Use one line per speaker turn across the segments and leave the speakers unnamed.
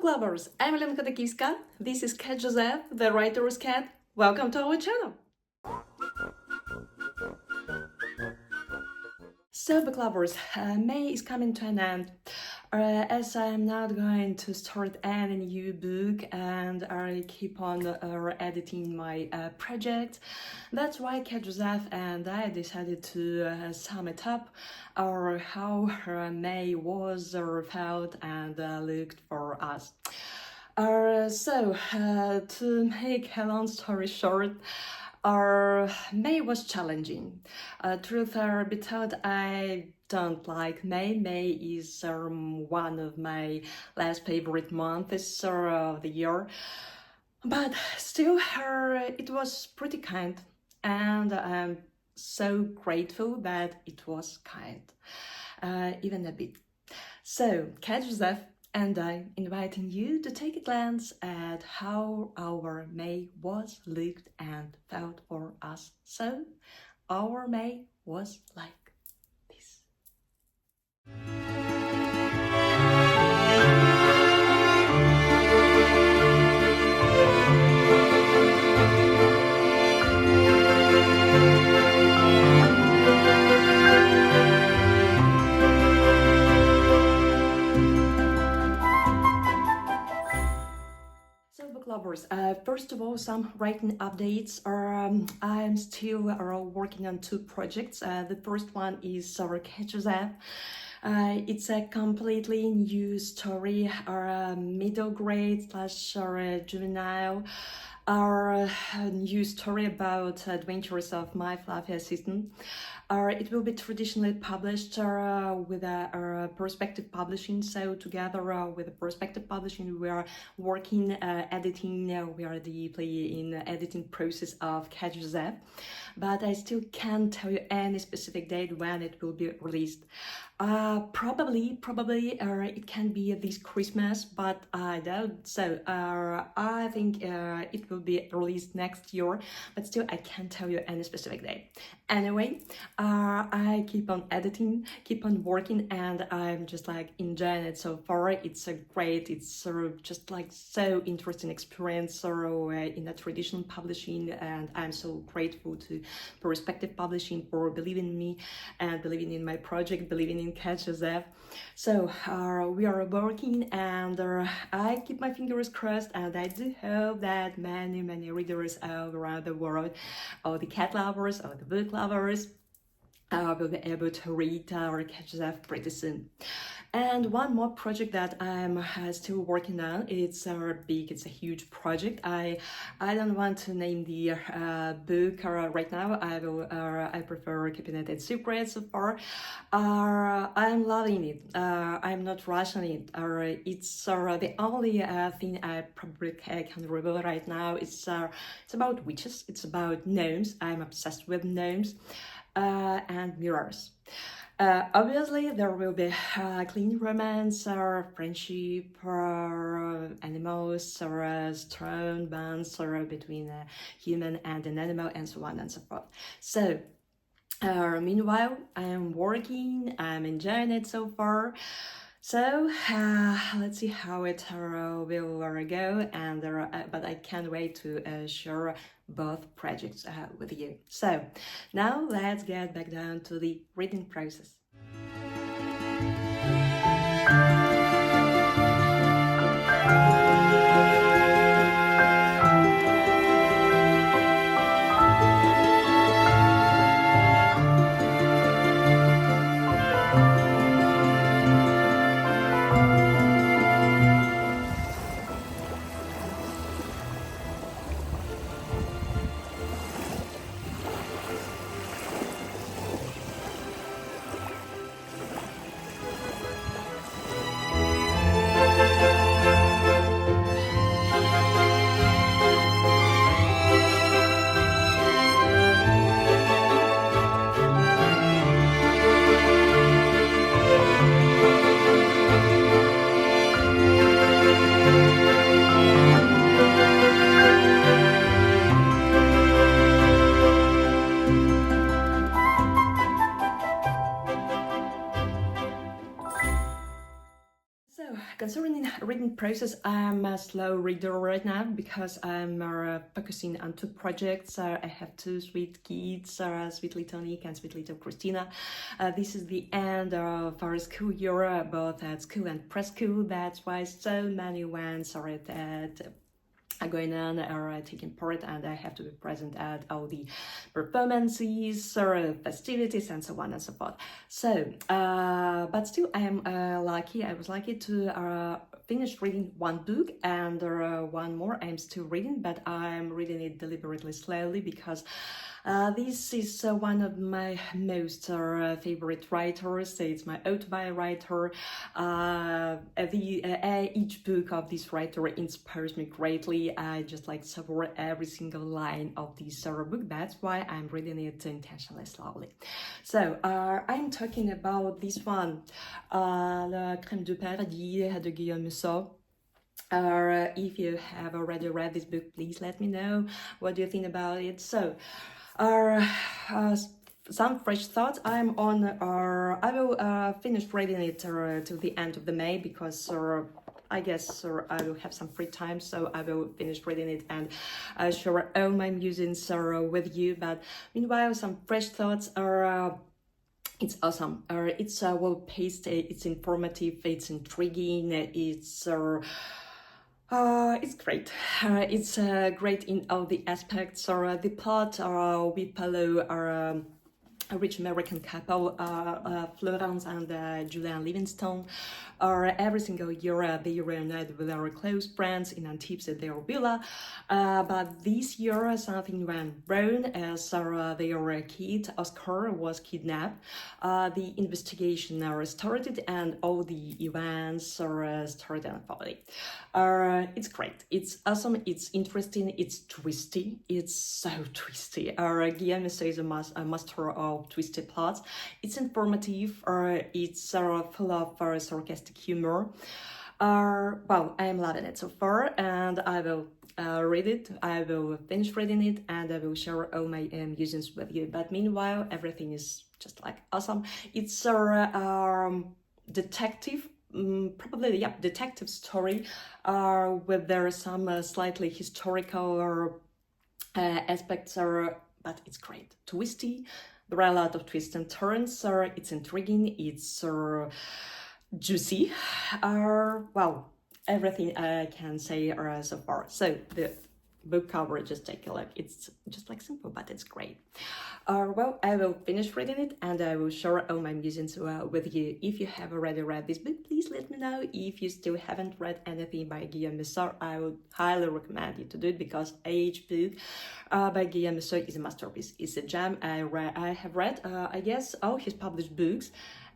book lovers, I'm Khodakivska. This is Cat Joseph, the writer's cat. Welcome to our channel. So book lovers, May is coming to an end. As I'm not going to start any new book and I keep on editing my project, that's why Cat Joseph and I decided to sum it up, or how May was or felt and looked for us. To make a long story short, May was challenging. Truth be told, I don't like May. May is one of my last favorite months of the year. But still, it was pretty kind. And I'm so grateful that it was kind. Even a bit. So, Cat Joseph and I inviting you to take a glance at how our May was, looked and felt for us. So, our May was like this. Lovers, first of all, some writing updates. I'm still working on two projects. The first one is Cat Joseph. It's a completely new story, middle grade / juvenile, new story about adventures of my fluffy assistant. It will be traditionally published with a Perspective Publishing. So together with Perspective Publishing, we are working, editing. We are deeply in the editing process of Cat Joseph, but I still can't tell you any specific date when it will be released. Probably it can be this Christmas, but I doubt so. I think it will be released next year, but still I can't tell you any specific date. Anyway, I keep on editing, keep on working, and I'm just like enjoying it so far. It's a great, it's just like so interesting experience in a traditional publishing, and I'm so grateful to Perspective Publishing for believing in me and believing in my project, believing in Cat Joseph. So we are working, and I keep my fingers crossed, and I do hope that many readers all around the world, all the cat lovers, all the book lovers, will be able to read our Cat Joseph pretty soon. And one more project that I'm still working on. It's it's a huge project. I don't want to name the book right now. I prefer keeping it a secret so far. I'm loving it. I'm not rushing it. It's the only thing I probably can reveal right now. It's about witches. It's about gnomes. I'm obsessed with gnomes. And mirrors. Obviously, there will be clean romance or friendship or animals or strong bonds or between a human and an animal and so on and so forth. So, meanwhile, I'm working, I'm enjoying it so far. So let's see how it will go, and but I can't wait to share both projects with you. So now let's get back down to the reading process. process. I'm a slow reader right now because I'm focusing on two projects. I have two sweet kids, sweet little Nick and sweet little Christina. This is the end of our school year, both at school and preschool. That's why so many ones are going on or taking part, and I have to be present at all the performances or festivities and so on and so forth. So, but still I am lucky. I was lucky to finish reading one book, and one more I'm still reading, but I'm reading it deliberately slowly because this is one of my most favorite writers. It's my autobiography writer. Each book of this writer inspires me greatly. I just like savor every single line of this book. That's why I'm reading it intentionally slowly. So I'm talking about this one, La Crème du Paradis de Guillaume Musso. If you have already read this book, please let me know what do you think about it. So some fresh thoughts. I will finish reading it till the end of the May because I guess I will have some free time, so I will finish reading it and share all my musings with you. But meanwhile, some fresh thoughts are. It's awesome. It's well paced. It's informative. It's intriguing. It's great. It's great in all the aspects. The plot we follow a rich American couple, Florence and Julian Livingstone. Every single year they reunite with our close friends in Antibes at their villa. But this year something went wrong as their kid, Oscar, was kidnapped. The investigation started and all the events started unfolding. It's great. It's awesome. It's interesting. It's twisty. It's so twisty. Guillaume Musso is a master of twisted plots. It's informative. It's full of sarcastic humor. Well, I'm loving it so far, and I will read it. I will finish reading it, and I will share all my musings with you. But meanwhile, everything is just like awesome. It's a detective. Detective story with there are some slightly historical aspects, but it's great. Twisty. There are a lot of twists and turns. It's intriguing. It's juicy. Well, everything I can say so far. So the book cover, just take a look. It's just like simple, but it's great. Well, I will finish reading it and I will share all my musings with you. If you have already read this book, please let me know. If you still haven't read anything by Guillaume Musso, I would highly recommend you to do it because each book by Guillaume Musso is a masterpiece. It's a gem. I have read, I guess, all his published books,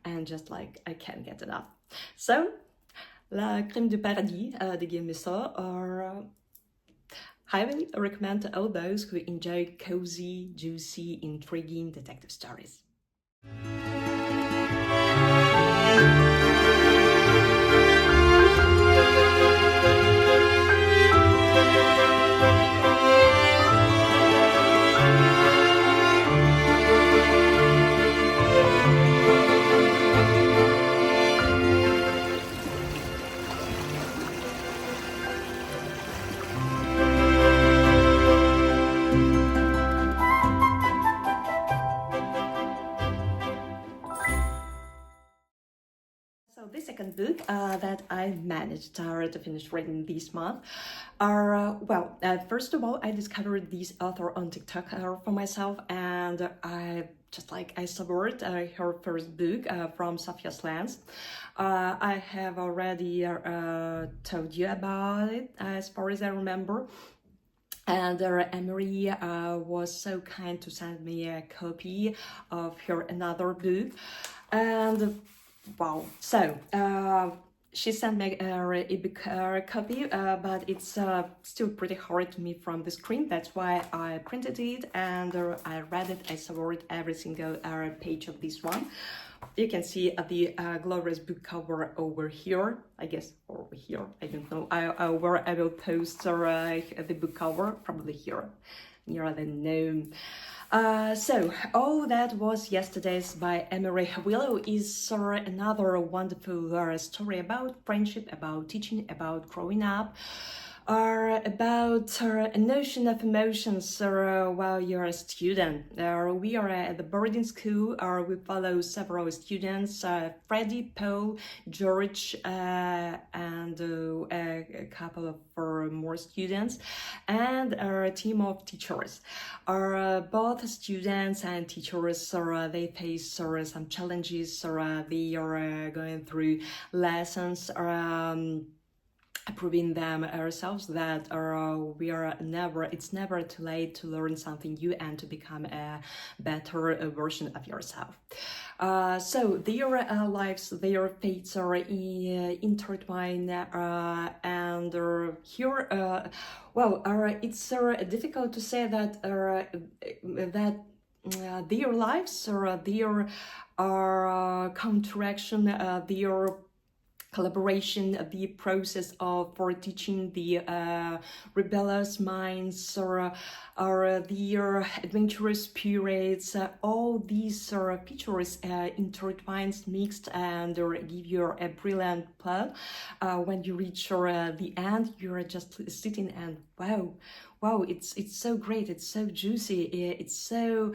and just like I can't get enough. So, La Crème du Paradis de Guillaume Musso highly recommend to all those who enjoy cozy, juicy, intriguing detective stories. The second book that I managed to finish reading this month first of all, I discovered this author on TikTok for myself, and I savored her first book from Sophia's Lands. I have already told you about it as far as I remember. And Emery was so kind to send me a copy of her another book, and wow, so she sent me a copy, but it's still pretty hard to me from the screen. That's why I printed it and I read it. I savored every single page of this one. You can see the glorious book cover over here, I guess, or over here, I don't know. I will post the book cover probably here. nearer than known. So, all that was yesterday's by Emery Willow is another wonderful story about friendship, about teaching, about growing up, about a notion of emotions while you're a student. We are at the boarding school, we follow several students, Freddie, Paul, George, and a couple of more students, and a team of teachers. Both students and teachers, they face some challenges, they are going through lessons, proving them ourselves that it's never too late to learn something new and to become a better version of yourself. So their lives, their fates are intertwined, and here, it's difficult to say that their lives or their counteraction, their collaboration, the process for teaching the rebellious minds or their adventurous spirits, all these features intertwined, mixed, and give you a brilliant plot. When you reach the end, you're just sitting and wow, it's so great, it's so juicy, it's so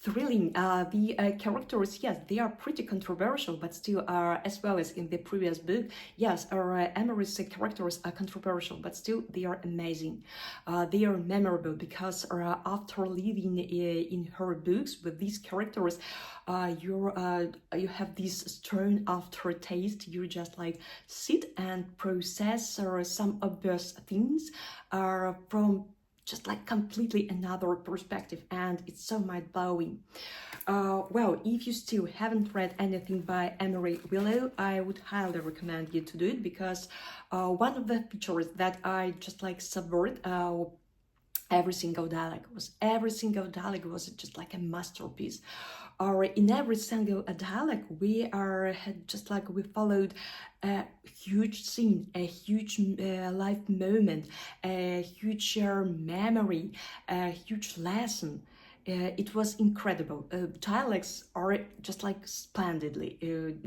thrilling. The characters, yes, they are pretty controversial, but still are, as well as in the previous book, yes, Emery's characters are controversial, but still they are amazing. They are memorable because after living in her books with these characters, you have this strong aftertaste. You just like sit and process some obvious things from just like completely another perspective, and it's so mind-blowing. Well, if you still haven't read anything by Emery Willow, I would highly recommend you to do it, because one of the features that I just like subvert every single dialogue was just like a masterpiece. Or in every single dialogue, we followed a huge scene, a huge life moment, a huge memory, a huge lesson. It was incredible. Dialogues are just like splendidly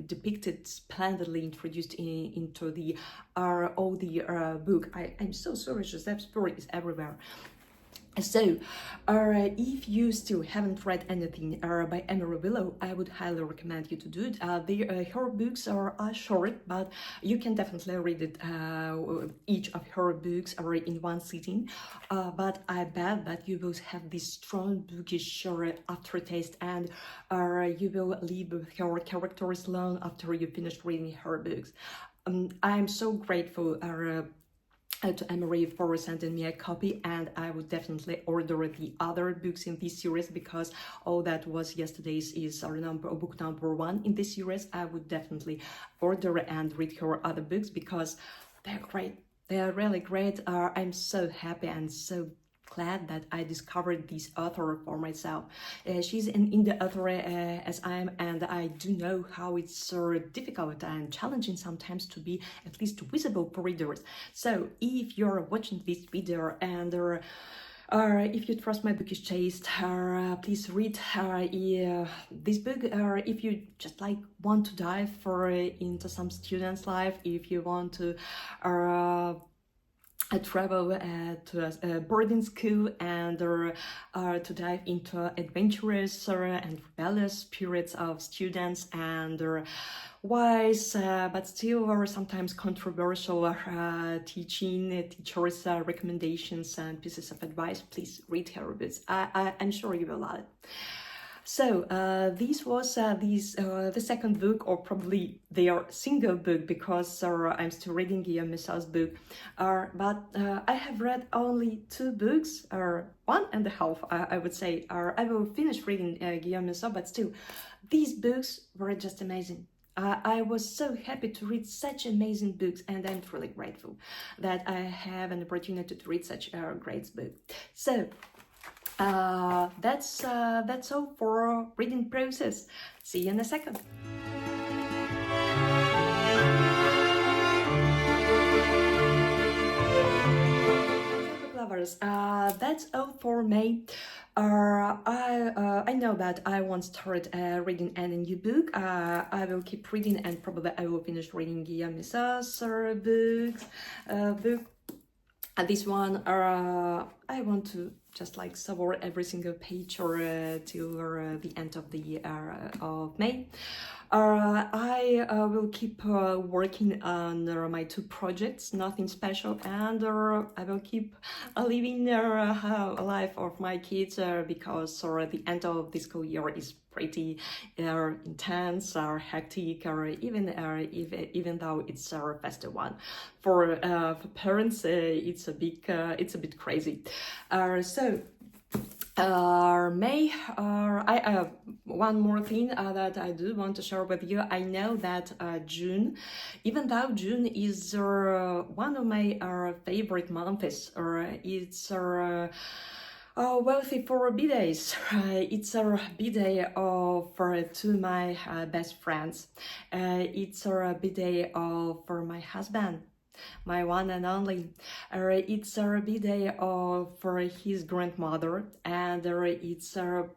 depicted, splendidly introduced into the book. I'm so sorry, Joseph's story is everywhere. So, if you still haven't read anything by Emery Willow, I would highly recommend you to do it. Her books are short, but you can definitely read it, each of her books in one sitting. But I bet that you will have this strong bookish aftertaste, and you will live with her characters long after you finish reading her books. I'm so grateful to Emery for sending me a copy, and I would definitely order the other books in this series, because all that was yesterday's is book number 1 in this series. I would definitely order and read her other books because they're great. They are really great. I'm so happy and so glad that I discovered this author for myself. She's an indie author as I am, and I do know how it's difficult and challenging sometimes to be at least visible for readers. So if you're watching this video and if you trust my bookish taste, please read this book. If you just like want to dive into some student's life, if you want to travel to a boarding school and to dive into adventurous and rebellious spirits of students and wise but still sometimes controversial teachers' recommendations and pieces of advice, please read her books. I'm sure you will love it. So this was the second book, or probably their single book, because I'm still reading Guillaume Mussau's book. But I have read only 2 books, or 1.5, I would say. I will finish reading Guillaume Mussau, but still, these books were just amazing. I was so happy to read such amazing books, and I'm truly grateful that I have an opportunity to read such a great book. So that's all for reading process. See you in a second. Lovers, that's all for May. I know that I won't start reading any new book. I will keep reading, and probably I will finish reading Guillaume Missa's book. And this one, I want to just like savor every single page or till the end of the year of May. I will keep working on my 2 projects, nothing special, and I will keep living the life of my kids because the end of the school year is pretty intense or hectic, or even though it's a festive one. For parents, it's a bit crazy. May, one more thing that I do want to share with you. I know that June, even though June is one of my favorite months, it's wealthy for B-days. It's a B-day for 2 of my best friends. It's a B-day for my husband, my one and only. It's a B-day for his grandmother, and it's a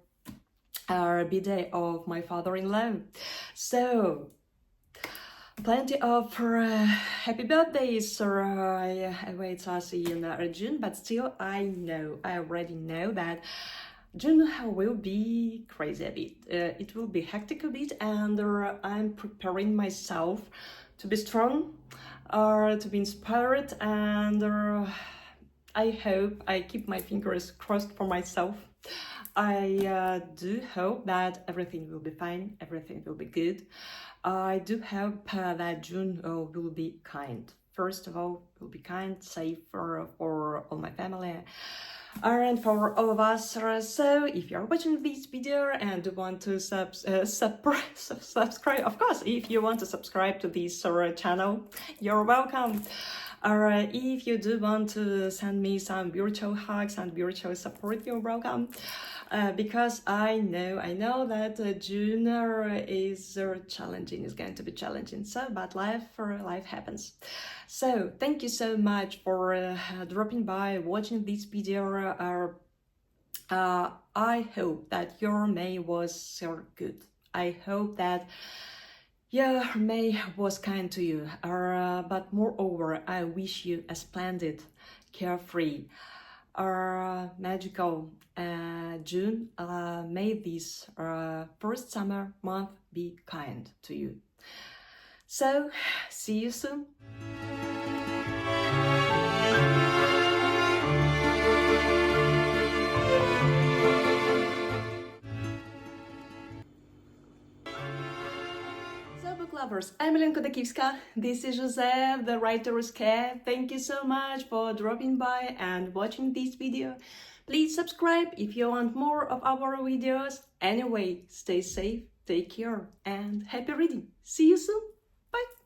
B-day of my father-in-law. So plenty of happy birthdays awaits us in June, but still I already know that June will be crazy a bit. It will be hectic a bit, and I'm preparing myself to be strong, to be inspired, and I hope, I keep my fingers crossed for myself. I do hope that everything will be fine, everything will be good. I do hope that June will be kind. First of all, will be kind, safe for all my family and for all of us. So if you're watching this video and want to subscribe, of course, if you want to subscribe to this channel, you're welcome. If you do want to send me some virtual hugs and virtual support, you're welcome. Because I know that June is challenging, is going to be challenging. So, but life happens. So, thank you so much for dropping by, watching this video. I hope that your May was so good. I hope that your May was kind to you. But moreover, I wish you a splendid, carefree, magical June. May this first summer month be kind to you. So, see you soon. Book lovers, I'm Khodakivska. This is Joseph, the writer's cat. Thank you so much for dropping by and watching this video. Please subscribe if you want more of our videos. Anyway, stay safe, take care, and happy reading. See you soon. Bye.